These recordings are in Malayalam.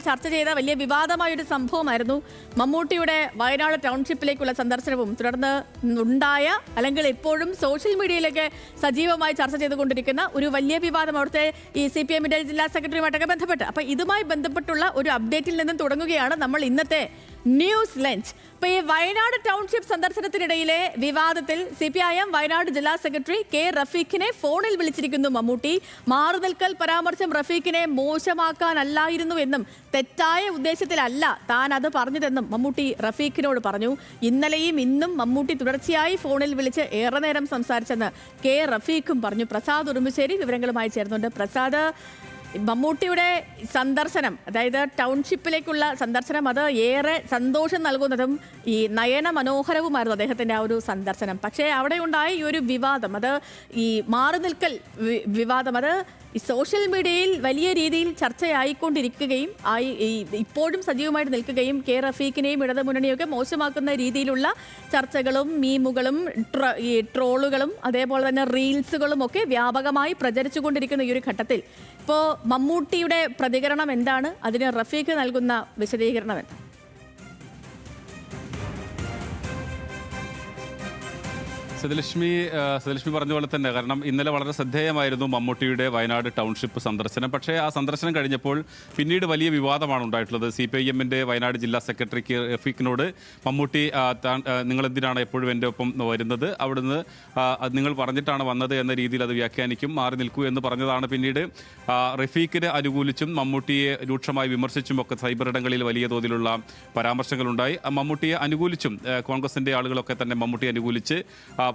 ചർച്ച ചെയ്ത വലിയ വിവാദമായൊരു സംഭവമായിരുന്നു മമ്മൂട്ടിയുടെ വയനാട് ടൗൺഷിപ്പിലേക്കുള്ള സന്ദർശനവും തുടർന്ന് ഉണ്ടായ അല്ലെങ്കിൽ ഇപ്പോഴും സോഷ്യൽ മീഡിയയിലേക്ക് സജീവമായി ചർച്ച ചെയ്തുകൊണ്ടിരിക്കുന്ന ഒരു വലിയ വിവാദം അവിടുത്തെ ഈ CPM-ന്റെ ജില്ലാ സെക്രട്ടറിയുമായിട്ടൊക്കെ ബന്ധപ്പെട്ട്. അപ്പോൾ ഇതുമായി ബന്ധപ്പെട്ടുള്ള ഒരു അപ്ഡേറ്റിൽ നിന്നും തുടങ്ങുകയാണ് നമ്മൾ ഇന്നത്തെ ന്യൂസ് ലഞ്ച്. ഇപ്പോൾ ഈ വയനാട് ടൗൺഷിപ്പ് സന്ദർശനത്തിനിടയിലെ വിവാദത്തിൽ CPIM വയനാട് ജില്ലാ സെക്രട്ടറി K. റഫീഖിനെ ഫോണിൽ വിളിച്ചിരിക്കുന്നു മമ്മൂട്ടി. മാറുനിൽക്കൽ പരാമർശം റഫീഖിനെ മോശമാക്കാനല്ലായിരുന്നു എന്നും തെറ്റായ ഉദ്ദേശത്തിലല്ല താൻ അത് പറഞ്ഞതെന്നും മമ്മൂട്ടി റഫീഖിനോട് പറഞ്ഞു. ഇന്നലെയും ഇന്നും മമ്മൂട്ടി തുടർച്ചയായി ഫോണിൽ വിളിച്ച് ഏറെ നേരം സംസാരിച്ചെന്ന് K. റഫീഖും പറഞ്ഞു. പ്രസാദ് ഉറുമ്പശ്ശേരി വിവരങ്ങളുമായി ചേർന്നുണ്ട്. പ്രസാദ്, മമ്മൂട്ടിയുടെ സന്ദർശനം, അതായത് ടൗൺഷിപ്പിലേക്കുള്ള സന്ദർശനം, അത് ഏറെ സന്തോഷം നൽകുന്നതും ഈ നയന മനോഹരവുമായിരുന്നു അദ്ദേഹത്തിൻ്റെ ആ ഒരു സന്ദർശനം. പക്ഷേ അവിടെ ഉണ്ടായ ഈ ഒരു വിവാദം, അത് ഈ മാറുനിൽക്കൽ വിവാദം, അത് ഈ സോഷ്യൽ മീഡിയയിൽ വലിയ രീതിയിൽ ചർച്ചയായിക്കൊണ്ടിരിക്കുകയും ഇപ്പോഴും സജീവമായിട്ട് നിൽക്കുകയും K. റഫീഖിനെയും ഇടതുമുന്നണിയൊക്കെ മോശമാക്കുന്ന രീതിയിലുള്ള ചർച്ചകളും മീമുകളും ഈ ട്രോളുകളും അതേപോലെ തന്നെ റീൽസുകളും ഒക്കെ വ്യാപകമായി പ്രചരിച്ചുകൊണ്ടിരിക്കുന്ന ഈ ഒരു ഘട്ടത്തിൽ ഇപ്പോൾ മമ്മൂട്ടിയുടെ പ്രതികരണം എന്താണ്? അതിന് റഫീഖ് നൽകുന്ന വിശദീകരണം എന്താണ്? സതലക്ഷ്മി പറഞ്ഞ പോലെ തന്നെ, കാരണം ഇന്നലെ വളരെ ശ്രദ്ധേയമായിരുന്നു മമ്മൂട്ടിയുടെ വയനാട് ടൗൺഷിപ്പ് സന്ദർശനം. പക്ഷേ ആ സന്ദർശനം കഴിഞ്ഞപ്പോൾ പിന്നീട് വലിയ വിവാദമാണ് ഉണ്ടായിട്ടുള്ളത്. CPIM-ന്റെ വയനാട് ജില്ലാ സെക്രട്ടറിക്ക് റഫീഖിനോട് മമ്മൂട്ടി നിങ്ങൾ എന്തിനാണ് എപ്പോഴും എൻ്റെ ഒപ്പം വരുന്നത്, അവിടുന്ന് നിങ്ങൾ പറഞ്ഞിട്ടാണ് വന്നത് എന്ന രീതിയിൽ അത് വ്യാഖ്യാനിക്കും, മാറി നിൽക്കൂ എന്ന് പറഞ്ഞതാണ്. പിന്നീട് റഫീഖിനെ അനുകൂലിച്ചും മമ്മൂട്ടിയെ രൂക്ഷമായി വിമർശിച്ചും ഒക്കെ സൈബർ ഇടങ്ങളിൽ വലിയ തോതിലുള്ള പരാമർശങ്ങളുണ്ടായി. മമ്മൂട്ടിയെ അനുകൂലിച്ചും കോൺഗ്രസിൻ്റെ ആളുകളൊക്കെ തന്നെ മമ്മൂട്ടിയെ അനുകൂലിച്ച്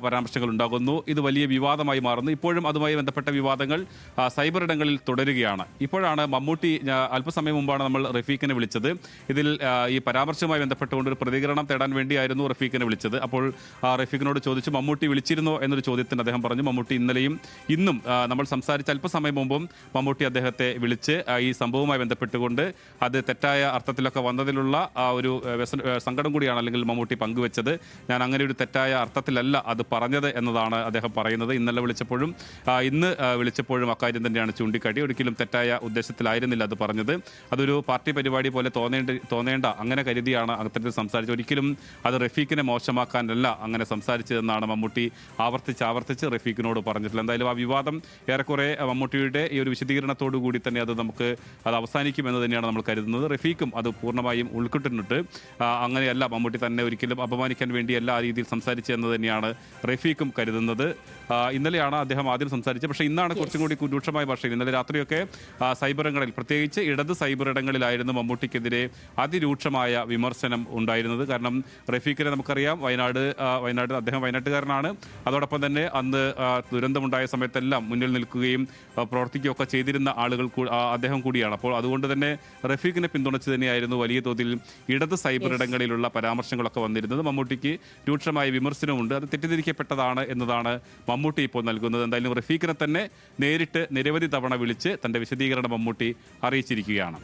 പരാമർശങ്ങൾ ഉണ്ടാകുന്നു. ഇത് വലിയ വിവാദമായി മാറുന്നു. ഇപ്പോഴും അതുമായി ബന്ധപ്പെട്ട വിവാദങ്ങൾ സൈബർ ഇടങ്ങളിൽ തുടരുകയാണ്. ഇപ്പോഴാണ് മമ്മൂട്ടി, അല്പസമയം മുമ്പാണ് നമ്മൾ റഫീഖിനെ വിളിച്ചത്. ഇതിൽ ഈ പരാമർശവുമായി ബന്ധപ്പെട്ടുകൊണ്ട് ഒരു പ്രതികരണം തേടാൻ വേണ്ടിയായിരുന്നു റഫീഖിനെ വിളിച്ചത്. അപ്പോൾ റഫീഖിനോട് ചോദിച്ചു, മമ്മൂട്ടി വിളിച്ചിരുന്നോ എന്നൊരു ചോദ്യത്തിന് അദ്ദേഹം പറഞ്ഞു, മമ്മൂട്ടി ഇന്നലെയും ഇന്നും നമ്മൾ സംസാരിച്ച അല്പസമയം മുമ്പും മമ്മൂട്ടി അദ്ദേഹത്തെ വിളിച്ച് ഈ സംഭവവുമായി ബന്ധപ്പെട്ടുകൊണ്ട് അത് തെറ്റായ അർത്ഥത്തിലൊക്കെ വന്നതിലുള്ള ഒരു സങ്കടം കൂടിയാണ് അല്ലെങ്കിൽ മമ്മൂട്ടി പങ്കുവെച്ചത്. ഞാൻ അങ്ങനെ ഒരു തെറ്റായ അർത്ഥത്തിലല്ല അത് പറഞ്ഞത് എന്നതാണ് അദ്ദേഹം പറയുന്നത്. ഇന്നലെ വിളിച്ചപ്പോഴും ഇന്ന് വിളിച്ചപ്പോഴും അക്കാര്യം തന്നെയാണ് ചൂണ്ടിക്കാട്ടി. ഒരിക്കലും തെറ്റായ ഉദ്ദേശത്തിലായിരുന്നില്ല അത് പറഞ്ഞത്. അതൊരു പാർട്ടി പരിപാടി പോലെ തോന്നേണ്ട അങ്ങനെ കരുതിയാണ് അത്തരത്തിൽ സംസാരിച്ചത്. ഒരിക്കലും അത് റഫീഖിനെ മോശമാക്കാനല്ല അങ്ങനെ സംസാരിച്ചതെന്നാണ് മമ്മൂട്ടി ആവർത്തിച്ച് റഫീഖിനോട് പറഞ്ഞിട്ടുള്ളത്. എന്തായാലും ആ വിവാദം ഏറെക്കുറെ മമ്മൂട്ടിയുടെ ഈ ഒരു വിശദീകരണത്തോടു കൂടി തന്നെ അത് അവസാനിക്കുമെന്ന് തന്നെയാണ് നമ്മൾ കരുതുന്നത്. റഫീഖും അത് പൂർണ്ണമായും ഉൾക്കൊണ്ടിട്ടുണ്ട്. അങ്ങനെയല്ല, മമ്മൂട്ടി തന്നെ ഒരിക്കലും അപമാനിക്കാൻ വേണ്ടിയല്ല ആ രീതിയിൽ സംസാരിച്ചതെന്ന് തന്നെയാണ് റഫീഖും കരുതുന്നത്. ഇന്നലെയാണ് അദ്ദേഹം ആദ്യം സംസാരിച്ചത്. പക്ഷേ ഇന്നാണ് കുറച്ചും കൂടി രൂക്ഷമായ ഭാഷയിൽ, ഇന്നലെ രാത്രിയൊക്കെ സൈബറിടങ്ങളിൽ, പ്രത്യേകിച്ച് ഇടത് സൈബറിടങ്ങളിലായിരുന്നു മമ്മൂട്ടിക്കെതിരെ അതിരൂക്ഷമായ വിമർശനം ഉണ്ടായിരുന്നത്. കാരണം റഫീഖിനെ നമുക്കറിയാം, വയനാട് അദ്ദേഹം വയനാട്ടുകാരനാണ്. അതോടൊപ്പം തന്നെ അന്ന് ദുരന്തമുണ്ടായ സമയത്തെല്ലാം മുന്നിൽ നിൽക്കുകയും പ്രവർത്തിക്കുകയൊക്കെ ചെയ്തിരുന്ന അദ്ദേഹം കൂടിയാണ്. അപ്പോൾ അതുകൊണ്ട് തന്നെ റഫീഖിനെ പിന്തുണച്ച് തന്നെയായിരുന്നു വലിയ തോതിൽ ഇടത് സൈബറിടങ്ങളിലുള്ള പരാമർശങ്ങളൊക്കെ വന്നിരുന്നത്. മമ്മൂട്ടിക്ക് രൂക്ഷമായ വിമർശനമുണ്ട്. അത് തെറ്റിദ്ധരിക്കപ്പെട്ടതാണ് എന്നതാണ് മമ്മൂട്ടി ഇപ്പോൾ നൽകുന്നത്. എന്തായാലും റഫീഖിനെ തന്നെ നേരിട്ട് നിരവധി തവണ വിളിച്ച് തൻ്റെ വിശദീകരണം മമ്മൂട്ടി അറിയിച്ചിരിക്കുകയാണ്.